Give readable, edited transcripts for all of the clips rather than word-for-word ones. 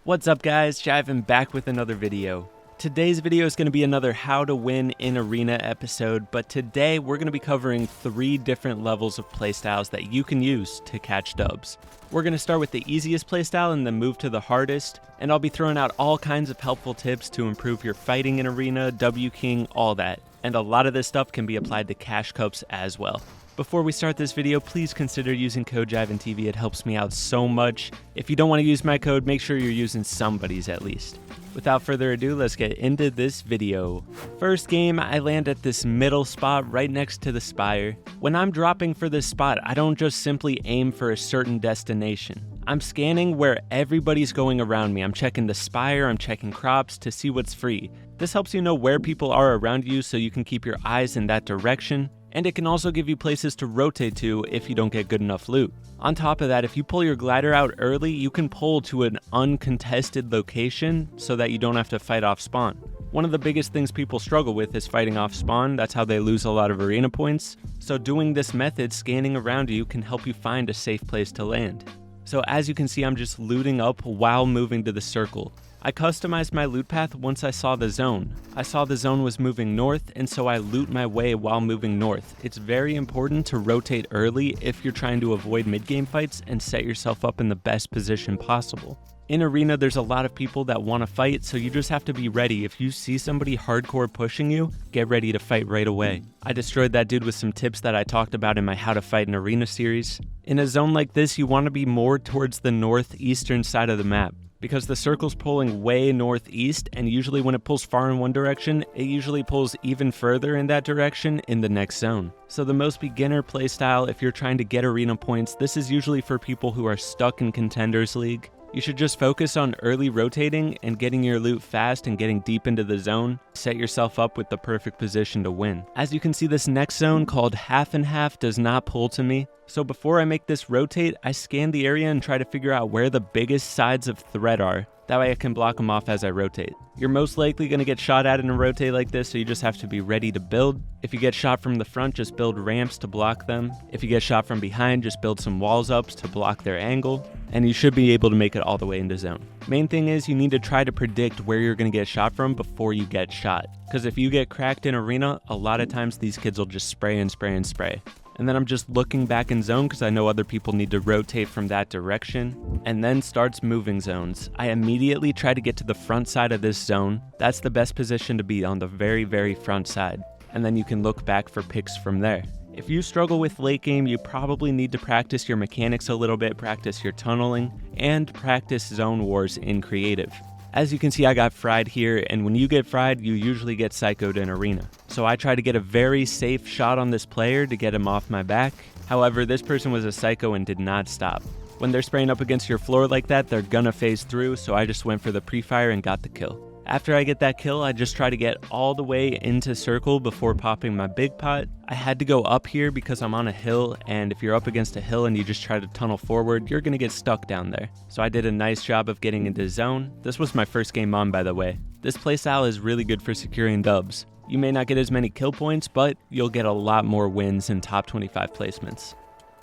What's up guys, Jivan back with another video. Today's video is going to be another how to win in arena episode, but today we're going to be covering 3 different levels of playstyles that you can use to catch dubs. We're going to start with the easiest playstyle and then move to the hardest, and I'll be throwing out all kinds of helpful tips to improve your fighting in arena, W King, all that. And a lot of this stuff can be applied to cash cups as well. Before we start this video, please consider using code JivanTV. It helps me out so much. If you don't want to use my code, make sure you're using somebody's at least. Without further ado, let's get into this video. First game, I land at this middle spot right next to the spire. When I'm dropping for this spot, I don't just simply aim for a certain destination. I'm scanning where everybody's going around me. I'm checking the spire, I'm checking crops to see what's free. This helps you know where people are around you so you can keep your eyes in that direction. And it can also give you places to rotate to if you don't get good enough loot. On top of that, if you pull your glider out early, you can pull to an uncontested location so that you don't have to fight off spawn. One of the biggest things people struggle with is fighting off spawn. That's how they lose a lot of arena points. So doing this method, scanning around you, can help you find a safe place to land. So as you can see, I'm just looting up while moving to the circle. I customized my loot path once I saw the zone. I saw the zone was moving north, and so I loot my way while moving north. It's very important to rotate early if you're trying to avoid mid-game fights and set yourself up in the best position possible. In arena, there's a lot of people that want to fight, so you just have to be ready. If you see somebody hardcore pushing you, get ready to fight right away. I destroyed that dude with some tips that I talked about in my How to Fight in Arena series. In a zone like this, you want to be more towards the northeastern side of the map, because the circle's pulling way northeast, and usually when it pulls far in one direction, it usually pulls even further in that direction in the next zone. So the most beginner playstyle, if you're trying to get arena points, this is usually for people who are stuck in Contenders League. You should just focus on early rotating and getting your loot fast and getting deep into the zone. Set yourself up with the perfect position to win. As you can see, this next zone called half and half does not pull to me. So before I make this rotate, I scan the area and try to figure out where the biggest sides of threat are. That way I can block them off as I rotate. You're most likely going to get shot at in a rotate like this, so you just have to be ready to build. If you get shot from the front, just build ramps to block them. If you get shot from behind, just build some walls up to block their angle. And you should be able to make it all the way into zone. Main thing is you need to try to predict where you're going to get shot from before you get shot. Because if you get cracked in arena, a lot of times these kids will just spray and spray and spray. And then I'm just looking back in zone because I know other people need to rotate from that direction, and then starts moving zones. I immediately try to get to the front side of this zone. That's the best position to be, on the very front side. And then you can look back for picks from there. If you struggle with late game, you probably need to practice your mechanics a little bit, practice your tunneling, and practice zone wars in creative. As you can see, I got fried here, and when you get fried, you usually get psychoed in arena. So I try to get a very safe shot on this player to get him off my back. However, this person was a psycho and did not stop. When they're spraying up against your floor like that, they're gonna phase through, so I just went for the pre-fire and got the kill. After I get that kill, I just try to get all the way into circle before popping my big pot. I had to go up here because I'm on a hill, and if you're up against a hill and you just try to tunnel forward, you're gonna get stuck down there. So I did a nice job of getting into zone. This was my first game on, by the way. This playstyle is really good for securing dubs. You may not get as many kill points, but you'll get a lot more wins in top 25 placements.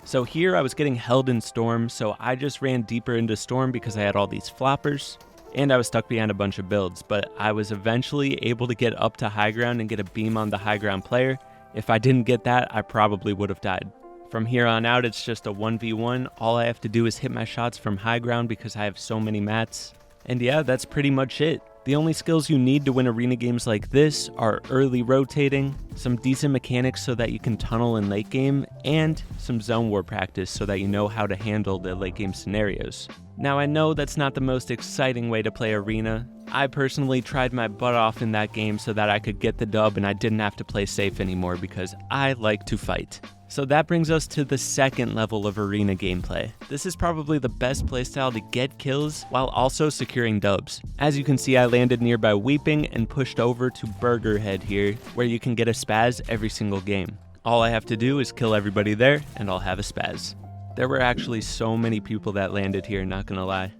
So here I was getting held in storm, so I just ran deeper into storm because I had all these floppers. And I was stuck behind a bunch of builds, but I was eventually able to get up to high ground and get a beam on the high ground player. If I didn't get that, I probably would have died. From here on out, it's just a 1v1. All I have to do is hit my shots from high ground because I have so many mats. And yeah, that's pretty much it. The only skills you need to win arena games like this are early rotating, some decent mechanics so that you can tunnel in late game, and some zone war practice so that you know how to handle the late game scenarios. Now I know that's not the most exciting way to play arena. I personally tried my butt off in that game so that I could get the dub and I didn't have to play safe anymore because I like to fight. So that brings us to the second level of arena gameplay. This is probably the best playstyle to get kills while also securing dubs. As you can see, I landed nearby Weeping and pushed over to Burger Head here, where you can get a spaz every single game. All I have to do is kill everybody there and I'll have a spaz. There were actually so many people that landed here, not gonna lie.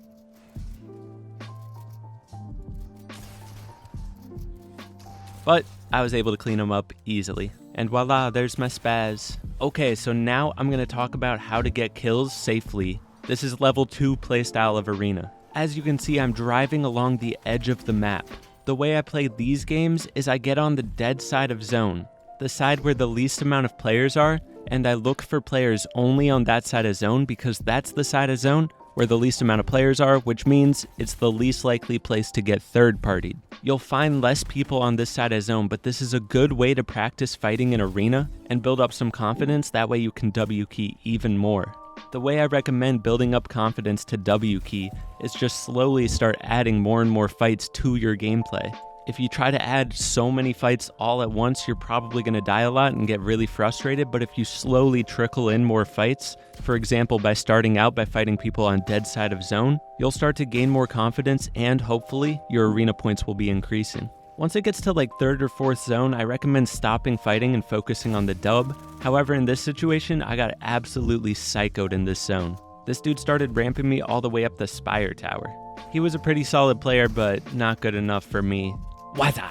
But I was able to clean them up easily. And voila, there's my spaz. Okay, so now I'm going to talk about how to get kills safely. This is level 2 playstyle of arena. As you can see, I'm driving along the edge of the map. The way I play these games is I get on the dead side of zone, the side where the least amount of players are, and I look for players only on that side of zone because that's the side of zone where the least amount of players are, which means it's the least likely place to get third-partied. You'll find less people on this side of zone, but this is a good way to practice fighting in arena and build up some confidence. That way you can W key even more. The way I recommend building up confidence to W key is just slowly start adding more and more fights to your gameplay. If you try to add so many fights all at once, you're probably going to die a lot and get really frustrated, but if you slowly trickle in more fights, for example by starting out by fighting people on dead side of zone, you'll start to gain more confidence and hopefully your arena points will be increasing. Once it gets to like 3rd or 4th zone, I recommend stopping fighting and focusing on the dub. However, in this situation, I got absolutely psychoed in this zone. This dude started ramping me all the way up the Spire Tower. He was a pretty solid player, but not good enough for me. Waza!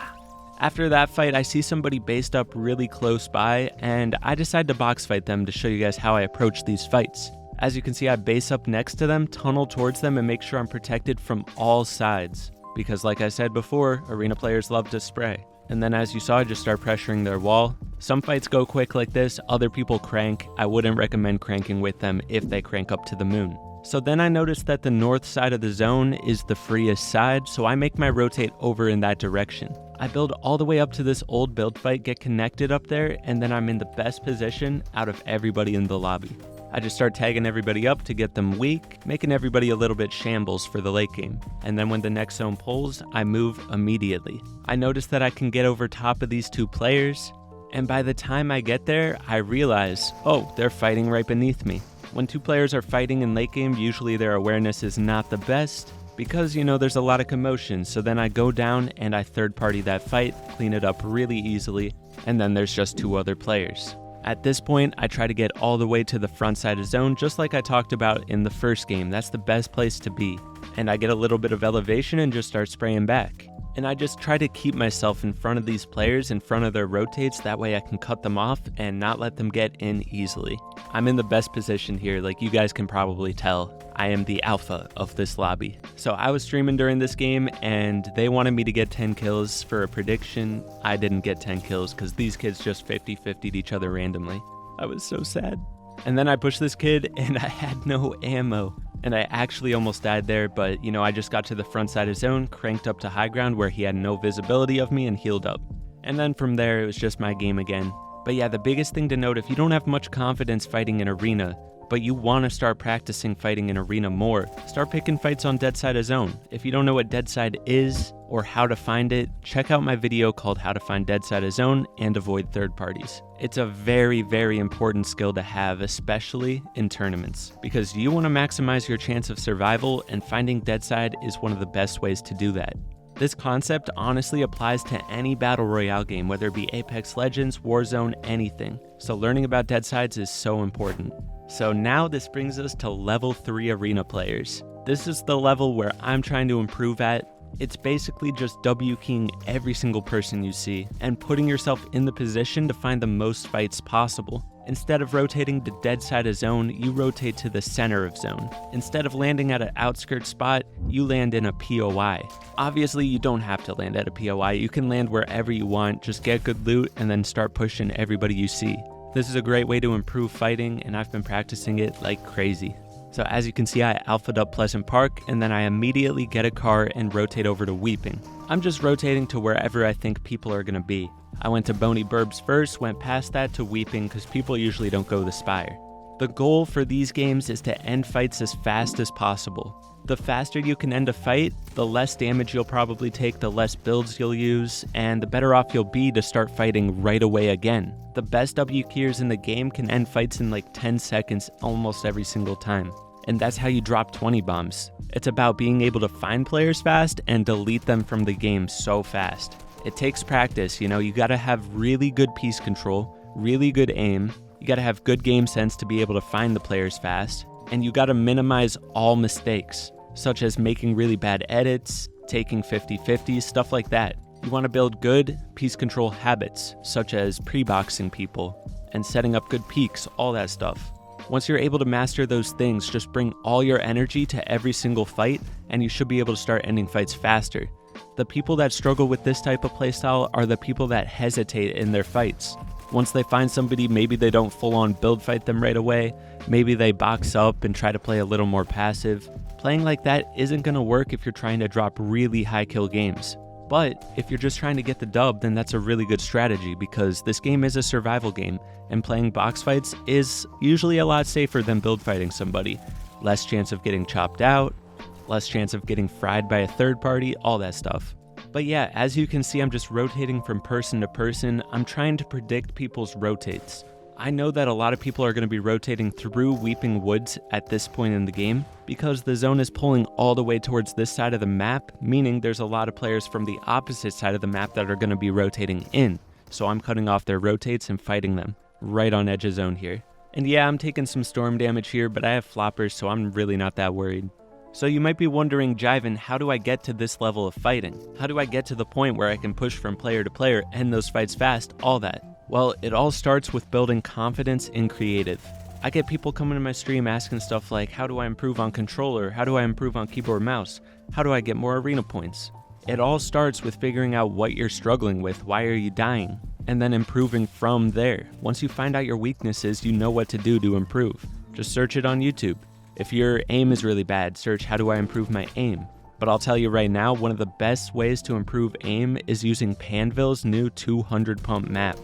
After that fight, I see somebody based up really close by, and I decide to box fight them to show you guys how I approach these fights. As you can see, I base up next to them, tunnel towards them, and make sure I'm protected from all sides. Because like I said before, arena players love to spray. And then as you saw, I just start pressuring their wall. Some fights go quick like this, other people crank. I wouldn't recommend cranking with them if they crank up to the moon. So then I noticed that the north side of the zone is the freest side, so I make my rotate over in that direction. I build all the way up to this old build fight, get connected up there, and then I'm in the best position out of everybody in the lobby. I just start tagging everybody up to get them weak, making everybody a little bit shambles for the late game. And then when the next zone pulls, I move immediately. I notice that I can get over top of these 2 players, and by the time I get there, I realize, oh, they're fighting right beneath me. When 2 players are fighting in late game, usually their awareness is not the best because, there's a lot of commotion. So then I go down and I third party that fight, clean it up really easily, and then there's just 2 other players. At this point, I try to get all the way to the front side of zone, just like I talked about in the first game. That's the best place to be. And I get a little bit of elevation and just start spraying back. And I just try to keep myself in front of these players, in front of their rotates, that way I can cut them off and not let them get in easily. I'm in the best position here, like you guys can probably tell. I am the alpha of this lobby. So I was streaming during this game and they wanted me to get 10 kills for a prediction. I didn't get 10 kills because these kids just 50-50'd each other randomly. I was so sad. And then I pushed this kid and I had no ammo. And I actually almost died there, but I just got to the front side of zone, cranked up to high ground where he had no visibility of me and healed up. And then from there, it was just my game again. But yeah, the biggest thing to note, if you don't have much confidence fighting in arena, but you want to start practicing fighting in arena more, start picking fights on dead side of zone. If you don't know what dead side is or how to find it, check out my video called How to Find Dead Side of Zone and Avoid Third Parties. It's a very, very important skill to have, especially in tournaments, because you want to maximize your chance of survival, and finding dead side is one of the best ways to do that. This concept honestly applies to any battle royale game, whether it be Apex Legends, Warzone, anything. So learning about dead sides is so important. So now this brings us to level 3 arena players. This is the level where I'm trying to improve at. It's basically just W keying every single person you see and putting yourself in the position to find the most fights possible. Instead of rotating to dead side of zone, you rotate to the center of zone. Instead of landing at an outskirt spot, you land in a POI. Obviously, you don't have to land at a POI. You can land wherever you want, just get good loot and then start pushing everybody you see. This is a great way to improve fighting, and I've been practicing it like crazy. So as you can see, I alpha'd up Pleasant Park, and then I immediately get a car and rotate over to Weeping. I'm just rotating to wherever I think people are gonna be. I went to Boney Burbs first, went past that to Weeping because people usually don't go the Spire. The goal for these games is to end fights as fast as possible. The faster you can end a fight, the less damage you'll probably take, the less builds you'll use, and the better off you'll be to start fighting right away again. The best W keyers in the game can end fights in like 10 seconds almost every single time. And that's how you drop 20 bombs. It's about being able to find players fast and delete them from the game so fast. It takes practice, you gotta have really good piece control, really good aim, you gotta have good game sense to be able to find the players fast, and you gotta minimize all mistakes, such as making really bad edits, taking 50-50s, stuff like that. You wanna build good piece control habits, such as pre-boxing people, and setting up good peaks, all that stuff. Once you're able to master those things, just bring all your energy to every single fight and you should be able to start ending fights faster. The people that struggle with this type of playstyle are the people that hesitate in their fights. Once they find somebody, maybe they don't full-on build fight them right away, maybe they box up and try to play a little more passive. Playing like that isn't going to work if you're trying to drop really high kill games. But if you're just trying to get the dub, then that's a really good strategy because this game is a survival game, and playing box fights is usually a lot safer than build fighting somebody. Less chance of getting chopped out, less chance of getting fried by a third party, all that stuff. But yeah, as you can see, I'm just rotating from person to person. I'm trying to predict people's rotates. I know that a lot of people are going to be rotating through Weeping Woods at this point in the game because the zone is pulling all the way towards this side of the map, meaning there's a lot of players from the opposite side of the map that are going to be rotating in. So I'm cutting off their rotates and fighting them right on edge of zone here. And yeah, I'm taking some storm damage here, but I have floppers, so I'm really not that worried. So you might be wondering, Jivan, how do I get to this level of fighting? How do I get to the point where I can push from player to player, end those fights fast, all that? Well, it all starts with building confidence in creative. I get people coming to my stream asking stuff like, how do I improve on controller? How do I improve on keyboard mouse? How do I get more arena points? It all starts with figuring out what you're struggling with, why are you dying, and then improving from there. Once you find out your weaknesses, you know what to do to improve. Just search it on YouTube. If your aim is really bad, search how do I improve my aim. But I'll tell you right now, one of the best ways to improve aim is using Panda's new 200 pump map.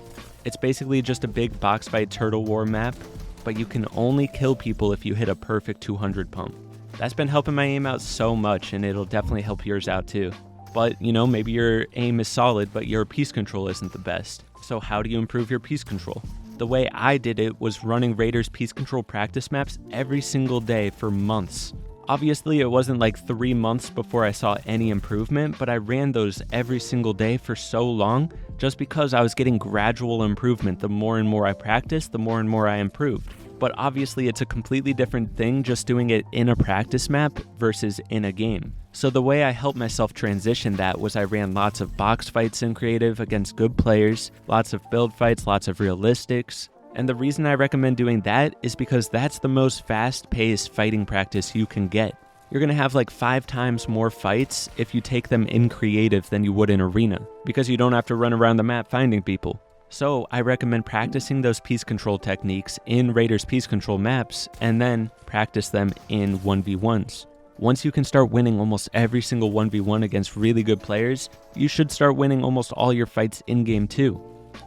It's basically just a big box fight turtle war map, but you can only kill people if you hit a perfect 200 pump. That's been helping my aim out so much, and it'll definitely help yours out too. But, you know, maybe your aim is solid, but your piece control isn't the best. So how do you improve your piece control? The way I did it was running Raiders piece control practice maps every single day for months. Obviously, it wasn't like 3 months before I saw any improvement, but I ran those every single day for so long just because I was getting gradual improvement. The more and more I practiced, the more and more I improved. But obviously, it's a completely different thing just doing it in a practice map versus in a game. So the way I helped myself transition that was I ran lots of box fights in creative against good players, lots of build fights, lots of realistics. And the reason I recommend doing that is because that's the most fast-paced fighting practice you can get. You're going to have like 5 times more fights if you take them in creative than you would in arena, because you don't have to run around the map finding people. So I recommend practicing those piece control techniques in Raiders piece control maps and then practice them in 1v1s. Once you can start winning almost every single 1v1 against really good players, you should start winning almost all your fights in-game too.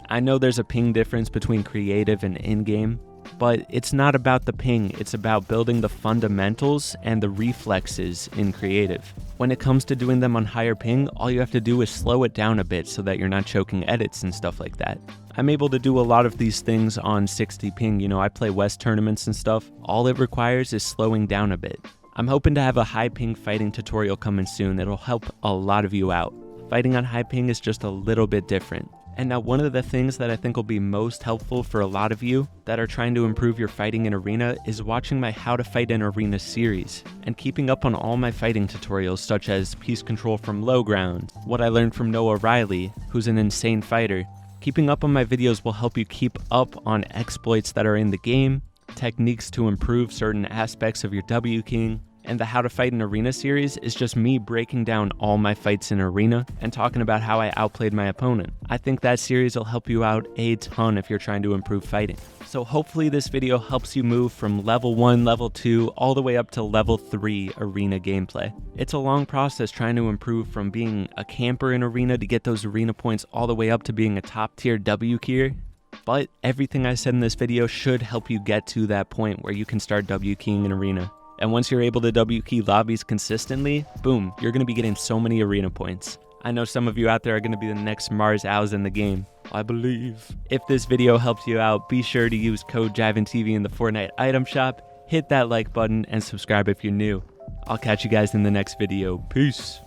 I know there's a ping difference between creative and in-game, but it's not about the ping, it's about building the fundamentals and the reflexes in creative. When it comes to doing them on higher ping, all you have to do is slow it down a bit so that you're not choking edits and stuff like that. I'm able to do a lot of these things on 60 ping, you know, I play West tournaments and stuff. All it requires is slowing down a bit. I'm hoping to have a high ping fighting tutorial coming soon that'll help a lot of you out. Fighting on high ping is just a little bit different. And now one of the things that I think will be most helpful for a lot of you that are trying to improve your fighting in arena is watching my How to Fight in Arena series and keeping up on all my fighting tutorials such as piece control from low ground, what I learned from Noah Riley, who's an insane fighter. Keeping up on my videos will help you keep up on exploits that are in the game, techniques to improve certain aspects of your W King, and the How to Fight in Arena series is just me breaking down all my fights in Arena and talking about how I outplayed my opponent. I think that series will help you out a ton if you're trying to improve fighting. So hopefully this video helps you move from level 1, level 2, all the way up to level 3 Arena gameplay. It's a long process trying to improve from being a camper in Arena to get those Arena points all the way up to being a top tier W tier. But everything I said in this video should help you get to that point where you can start W keying in Arena. And once you're able to W key lobbies consistently, boom, you're going to be getting so many arena points. I know some of you out there are going to be the next Mars Owls in the game. I believe. If this video helped you out, be sure to use code JivanTV in the Fortnite item shop, hit that like button, and subscribe if you're new. I'll catch you guys in the next video. Peace.